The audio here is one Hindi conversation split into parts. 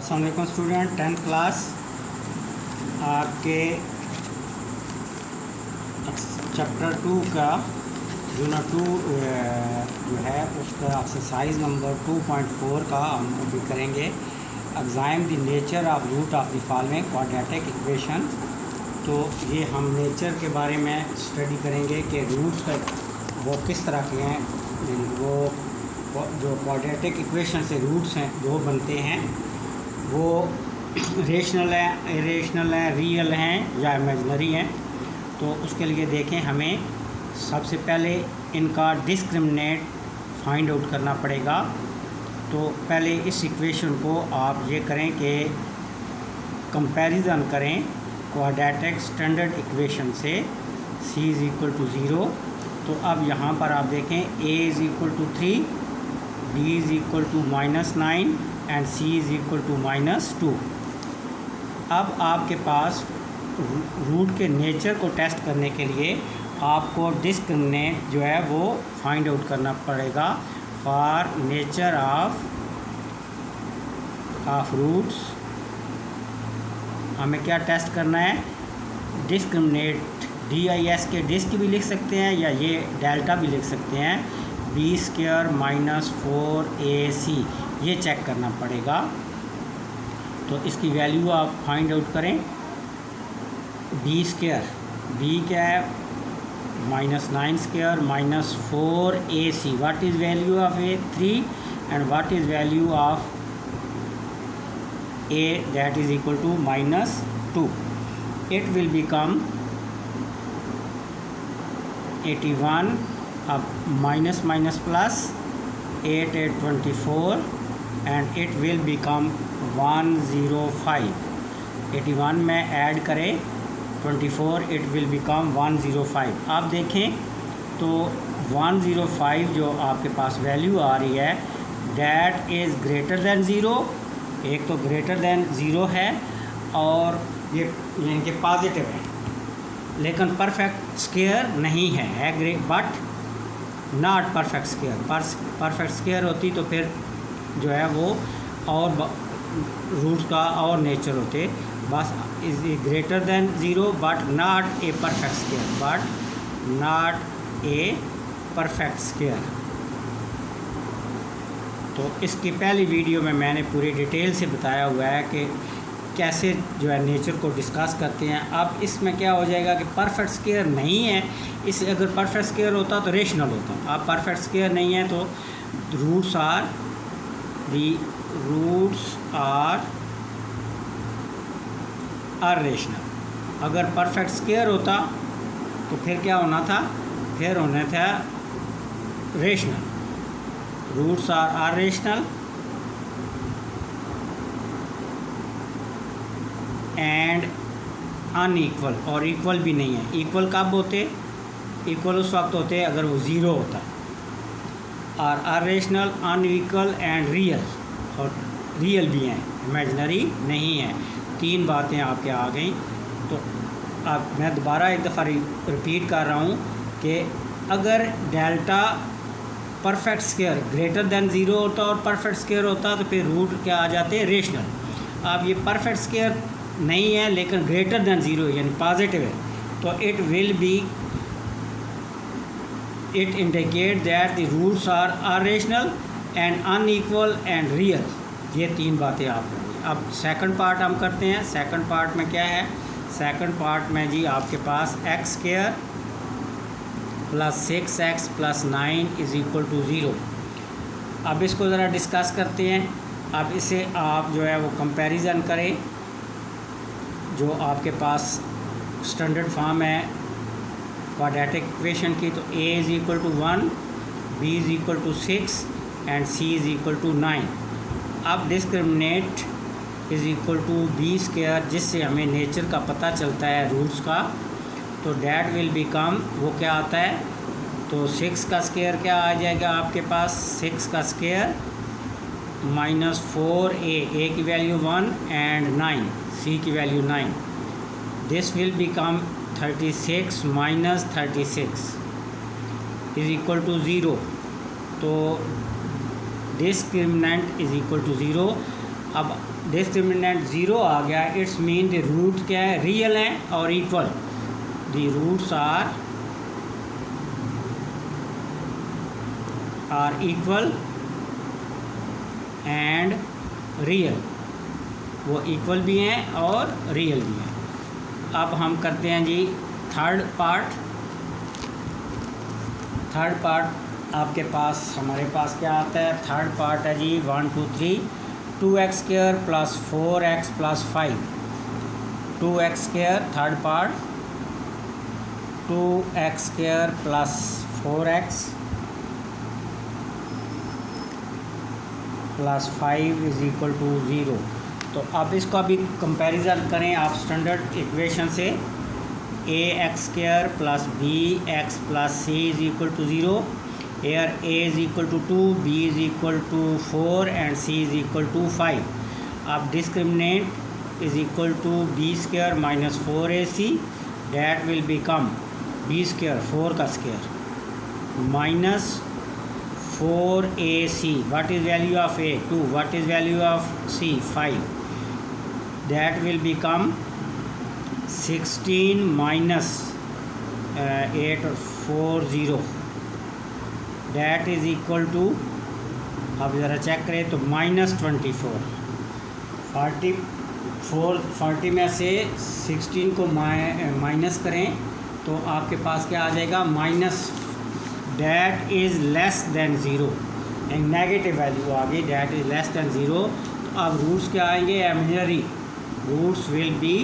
अस्सलाम वालेकुम स्टूडेंट, 10th क्लास आपके चैप्टर 2 का यूनिट 2 जो है उसका एक्सरसाइज नंबर 2.4 का हम अभी करेंगे। Exam the nature of root of the following quadratic equation. तो ये हम नेचर के बारे में स्टडी करेंगे कि रूट्स का वो किस तरह के हैं, वो जो क्वाड्रेटिक इक्वेशन से रूट्स हैं जो बनते हैं वो रेशनल हैं, इरेशनल हैं, रियल हैं या इमेजिनरी हैं। तो उसके लिए देखें, हमें सबसे पहले इनका डिस्क्रिमिनेट फाइंड आउट करना पड़ेगा। तो पहले इस इक्वेशन को आप ये करें कि कंपैरिजन करें क्वाड्रेटिक स्टैंडर्ड इक्वेशन से c इज़ इक्वल टू 0। तो अब यहाँ पर आप देखें a is equal to 3, b is equal to -9 and c is equal to -2। अब आपके पास रूट के नेचर को टेस्ट करने के लिए आपको डिस्क्रिमिनेट जो है वो फाइंड आउट करना पड़ेगा फॉर नेचर ऑफ रूट्स। हमें क्या टेस्ट करना है? डिस्क्रिमिनेट, DIS के डिस्क भी लिख सकते हैं या ये डेल्टा भी लिख सकते हैं, b² - 4ac ये चेक करना पड़ेगा। तो इसकी वैल्यू आप फाइंड आउट करें। b², b क्या है? -9² - 4ac। What is value of a? 3। And what is value of a? That is equal to -2। It will become 81। अब minus minus plus 8 8 24 and it will become 105। 81 में ऐड करें 24, इट विल बिकम 105। आप देखें तो 105 जो आपके पास वैल्यू आ रही है दैट इज़ ग्रेटर दैन 0। एक तो ग्रेटर दैन 0 है और ये यानी कि पॉजिटिव है, लेकिन परफेक्ट स्क्वायर नहीं है but not perfect square. Perfect square होती तो फिर जो है वो और रूट का और नेचर होते। बस is greater than 0 but not a perfect square, but not a perfect square. तो इसकी पहली वीडियो में मैंने पूरी डिटेल से बताया हुआ है कि कैसे जो है नेचर को डिस्कस करते हैं। अब इसमें क्या हो जाएगा कि परफेक्ट स्क्वायर नहीं है। इस अगर परफेक्ट स्क्वायर होता तो रेशनल होता। अब परफेक्ट स्क्वायर नहीं है तो रूट्स आर रेशनल। अगर परफेक्ट स्क्वायर होता तो फिर क्या होना था? फिर होना था rational. Roots are rational and unequal, और इक्वल भी नहीं है। इक्वल कब होते? इक्वल उस वक्त होते अगर वो 0 होता। और are rational, unequal and real, और रियल भी हैं, इमेजिनरी नहीं है। 3 बातें आपके आ गई। तो अब मैं दोबारा एक दफ़ा रिपीट कर रहा हूँ कि अगर delta perfect square greater than 0 होता और परफेक्ट स्क्वायर होता तो फिर रूट क्या आ जाते? रेशनल। अब ये परफेक्ट स्क्वायर नहीं है लेकिन ग्रेटर दैन 0 यानी पॉजिटिव है, तो it will be, it indicate that the roots are rational and unequal and real. ये 3 बातें आप करेंगे। अब सेकंड पार्ट हम करते हैं। सेकंड पार्ट में क्या है? सेकंड पार्ट में जी आपके पास x² + 6x + 9 is equal to 0। अब इसको ज़रा डिस्कस करते हैं। अब इसे आप जो है वो कंपैरिजन करें जो आपके पास स्टैंडर्ड फॉर्म है क्वाड्रेटिक इक्वेशन की। तो a is equal to 1, b is equal to 6 and c is equal to 9। अब discriminate is equal to b², जिससे हमें नेचर का पता चलता है रूट्स का। तो डैट विल बिकम, वो क्या आता है? तो 6 का स्क्वायर क्या आ जाएगा आपके पास? 6 का स्क्वायर -4a की वैल्यू 1 एंड 9, c की value 9। This will become 36 - 36 is equal to 0। तो डिस्क्रिमिनेंट इज़ इक्वल टू 0। अब डिस्क्रिमिनेंट ज़ीरो आ गया, इट्स मीन द रूट क्या है, रियल है और equal. The roots are equal and real, वो इक्वल भी हैं और रियल भी हैं। अब हम करते हैं जी थर्ड पार्ट। थर्ड पार्ट आपके पास, हमारे पास क्या आता है, थर्ड पार्ट है जी 1 2 3 2x square plus 4x plus 5, 2x square third part, 2x square plus 4x plus 5 is equal to 0। तो अब इसको अभी कंपैरिजन करें आप स्टैंडर्ड इक्वेशन से, A X square plus B X plus C is equal to 0। Where A is equal to 2, B is equal to 4 and C is equal to 5। अब discriminant is equal to B square minus 4ac, that will become B square 4 का square minus 4ac, what is value of a 2, what is value of c 5, that will become 16 minus 8 or 40, that is equal to, अब ज़रा चेक करें तो माइनस 24। 40 में से 16 को माइनस करें तो आपके पास क्या आ जाएगा, minus, that is less than zero, एक नेगेटिव वैल्यू आ गई, that is less than zero. तो अब रूट्स क्या आएंगे, imaginary roots will be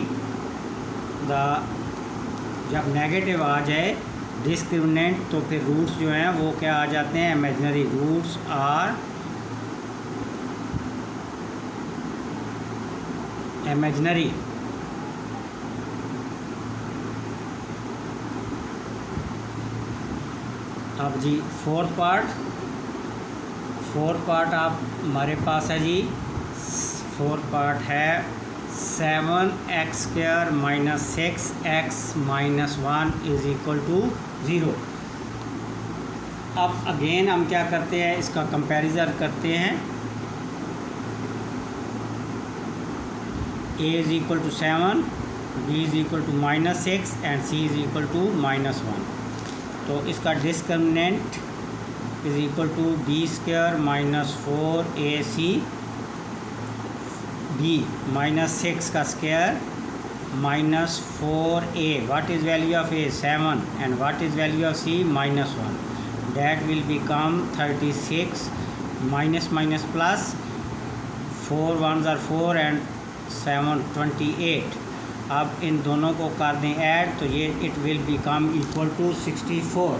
the, जब नेगेटिव आ जाए डिस्क्रिमिनेंट तो फिर रूट्स जो हैं वो क्या आ जाते हैं, इमेजिनरी रूट्स आर इमेजिनरी। अब जी फोर्थ पार्ट आप हमारे पास है जी, फोर्थ पार्ट है 7x square minus 6x minus 1 is equal to 0। अब अगेन हम क्या करते हैं, इसका कंपैरिजन करते हैं। a is equal to 7, b is equal to minus 6 and c is equal to minus 1। तो इसका discriminant is equal to B square minus 4ac, b minus 6 का square minus 4a, what is value of a 7 and what is value of c minus 1, that will become 36 minus minus plus 4 1s are 4 and 7 28। अब इन दोनों को कर दें ऐड तो ये it will become equal to 64।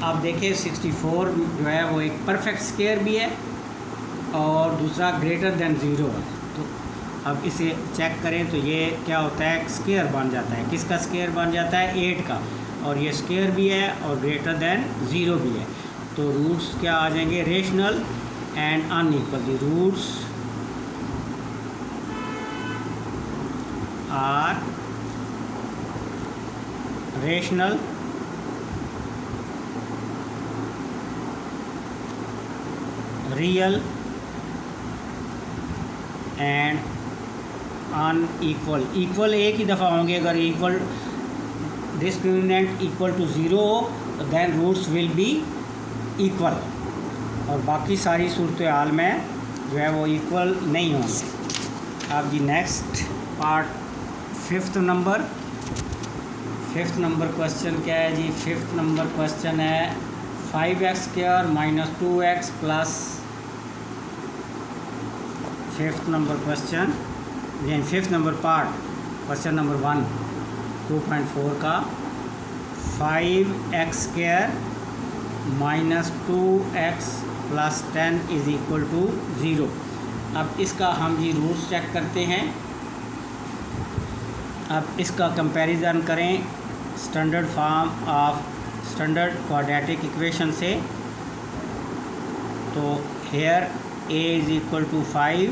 अब देखिए 64 जो है वो एक परफेक्ट स्क्वायर भी है और दूसरा ग्रेटर देन 0 है। तो अब इसे चेक करें तो ये क्या होता है, स्क्वायर बन जाता है, किसका स्क्वायर बन जाता है, 8 का, और ये स्क्वायर भी है और ग्रेटर देन 0 भी है। तो रूट्स क्या आ जाएंगे, rational and unequal. The roots are rational real and unequal. Equal एक ही दफ़ा होंगे, अगर इक्वल डिस्क्रिमिनेंट इक्वल टू 0 हो तो then roots will be equal, और बाकी सारी सूरत हाल में जो है वो इक्वल नहीं होंगे। अब जी next part fifth number question क्या है जी, फिफ्थ नंबर क्वेश्चन है 5x square minus 2x plus, fifth number question यानी fifth number part question number 1 2.4 का 5x square minus 2x plus 10 is equal to 0। अब इसका हम जी रूट्स चेक करते हैं। अब इसका कंपैरिजन करें standard form of standard quadratic equation से। तो here a is equal to 5,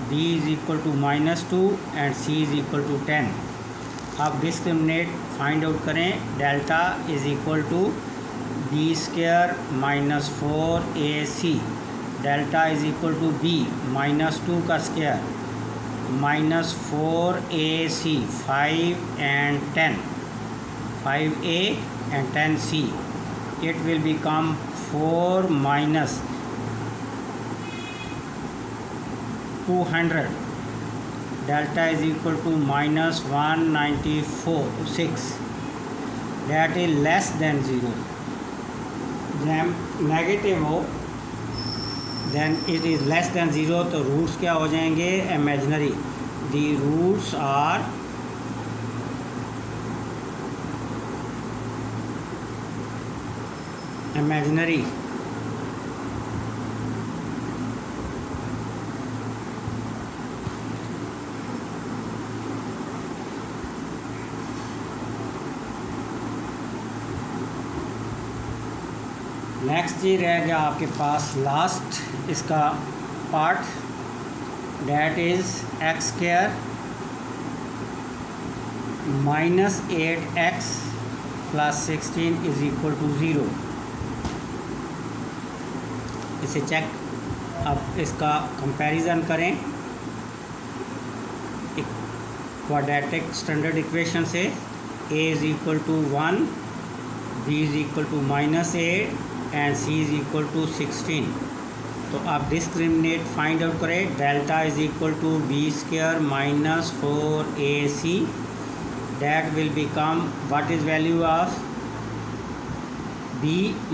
b is equal to -2 and c is equal to 10। अब डिस्क्रिमिनेट फाइंड आउट करें, delta is equal to b square minus 4ac, delta is equal to B -2 का square -4ac 5 and 10 5a and 10c. It will become 4 minus 200. Delta is equal to -194.6. That is less than 0. जब नेगेटिव हो then it is less than 0, तो रूट्स क्या हो जाएंगे? Imaginary. The roots are imaginary. Next ये रह गया आपके पास लास्ट इसका part, that is x square -8x + 16 is equal to 0. इसे चेक, अब इसका कंपैरिजन करें क्वाड्रेटिक स्टैंडर्ड इक्वेशन से. a is equal to 1, b is equal to -8 and c is equal to 16. तो आप डिस्क्रिमिनेट फाइंड आउट करें. Delta is equal to b square -4ac. That will become what is value of b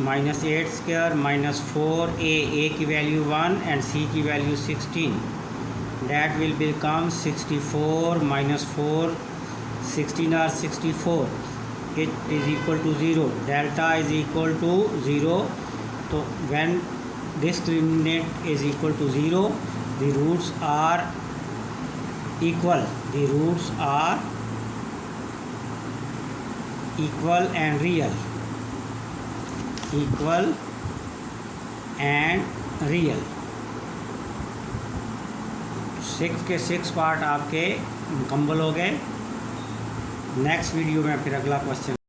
-8 square -4a. a की वैल्यू 1 एंड c की वैल्यू 16. दैट विल बिकम 64 -4 16 और 64. It is equal to 0. Delta is equal to 0. So when discriminant is equal to 0, the roots are equal. The roots are equal and real. Equal and real. 6 के 6 पार्ट आपके मुकम्मल हो गए. नेक्स्ट वीडियो में फिर अगला क्वेश्चन